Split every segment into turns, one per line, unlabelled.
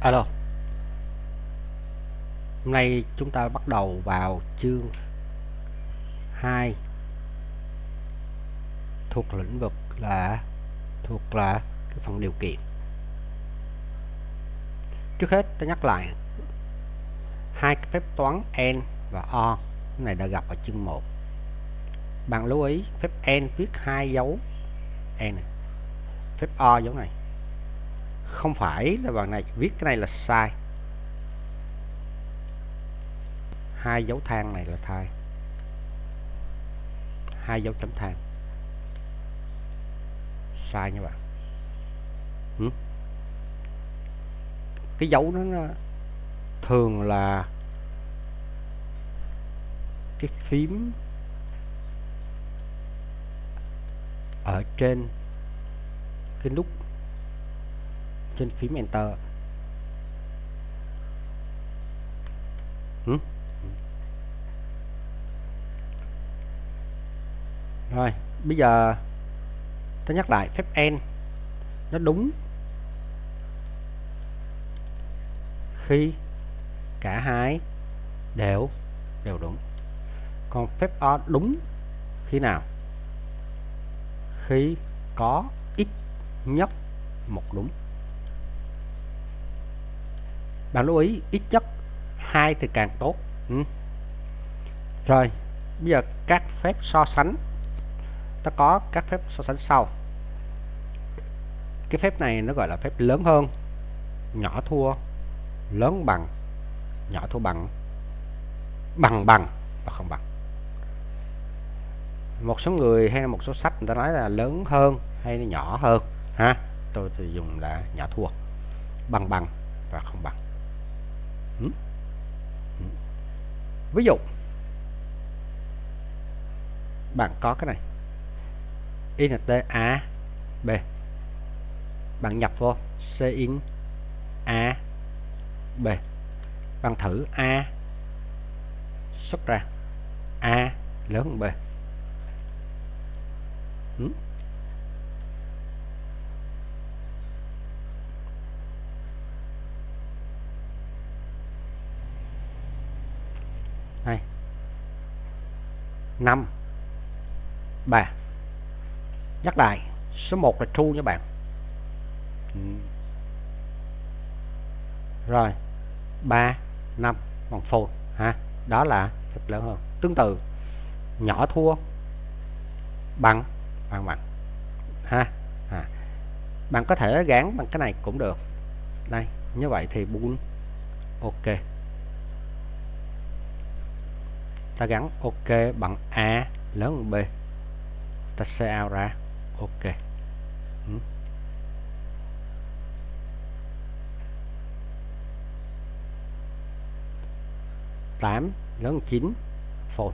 Alo, hôm nay chúng ta bắt đầu vào chương 2 thuộc lĩnh vực là cái phần điều kiện. Trước hết ta nhắc lại hai cái phép toán n và o, cái này đã gặp ở chương 1. Bạn lưu ý phép n viết hai dấu n này, phép o dấu này. Không phải là bạn này viết cái này là sai. Hai dấu than này là sai. Hai dấu chấm than sai nha bạn. Cái dấu nó thường là cái phím ở trên cái nút trên phím Enter. Rồi, bây giờ ta nhắc lại phép n nó đúng khi cả hai đều đúng. Còn phép o đúng khi nào? Khi có ít nhất một đúng. Bạn lưu ý ít nhất 2 thì càng tốt. Rồi, bây giờ các phép so sánh. Ta có các phép so sánh sau. Cái phép này nó gọi là phép lớn hơn, nhỏ thua, lớn bằng, nhỏ thua bằng, bằng bằng và không bằng. Một số người hay là một số sách người ta nói là lớn hơn hay là nhỏ hơn ha. Tôi thì dùng là nhỏ thua, bằng bằng và không bằng. Ví dụ bạn có cái này int a b, bạn nhập vô cin a b, bạn thử a xuất ra a lớn hơn b. Đây 5 3. Nhắc lại số 1 là true nha bạn. Rồi 3 5 bằng false ha. Đó là phép lớn hơn. Tương tự nhỏ thua bằng bằng ha. Bạn có thể gán bằng cái này cũng được. Đây, như vậy thì bool ok. Ta gắn ok bằng a lớn hơn b. Ta sẽ out ra ok. 8 lớn hơn 9 false.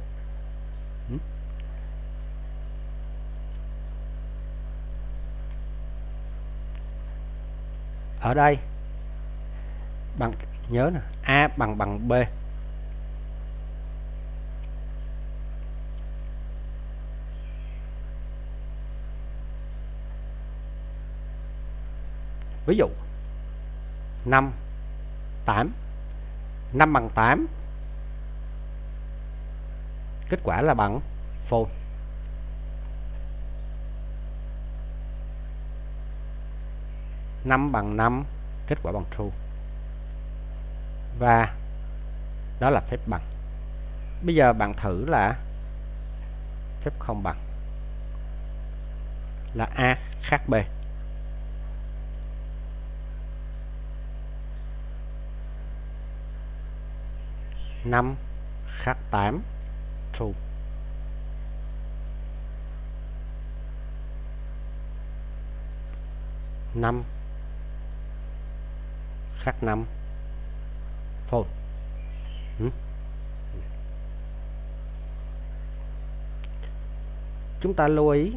Ở đây bạn nhớ nè, a bằng b. Ví dụ 5 8, 5 bằng 8, kết quả là bằng false. 5 bằng 5, kết quả bằng true. Và đó là phép bằng. Bây giờ bạn thử là phép không bằng, là a khác b. 5 khác 8 true. 5 khác 5 false. Chúng ta lưu ý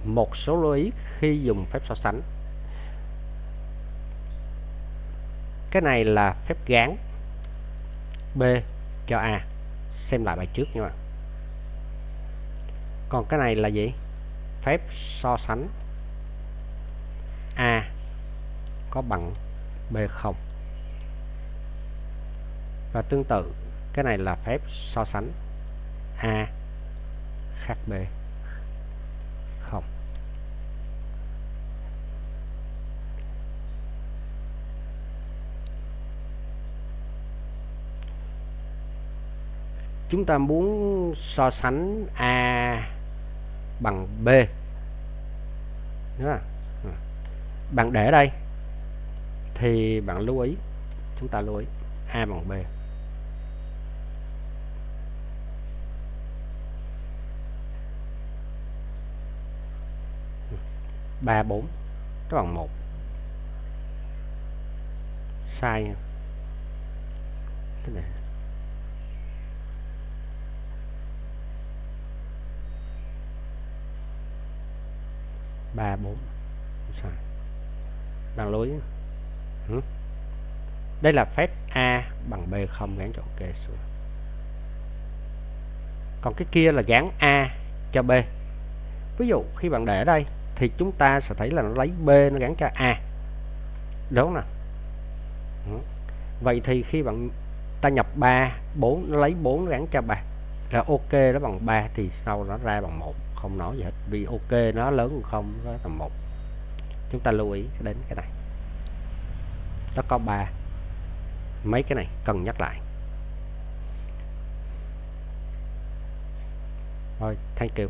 một số lưu ý khi dùng phép so sánh. Cái này là phép gán b cho a. Xem lại bài trước nha bạn. Còn cái này là gì? Phép so sánh a có bằng B không. Và tương tự cái này là phép so sánh A khác B không. Chúng ta muốn so sánh A bằng B, đúng không? Bạn để đây thì bạn lưu ý, chúng ta lưu ý A bằng B. Ba bốn nó bằng 1. Sai nha. Thế này. 3 4 sai. Bạn lưu ý. Đây là phép A bằng B không, gắn cho OK xuống. Còn cái kia là gắn A cho B. Ví dụ khi bạn để ở đây thì chúng ta sẽ thấy là nó lấy B nó gắn cho A, đúng không nào? Vậy thì khi bạn ta nhập 3 4 nó lấy 4 nó gắn cho 3 là OK nó bằng 3 thì sau nó ra bằng 1, không nói gì hết, vì OK nó lớn hơn không, nó là 1. Chúng ta lưu ý đến cái này. Nó có 3. Mấy cái này cần nhắc lại. Thôi, thank you.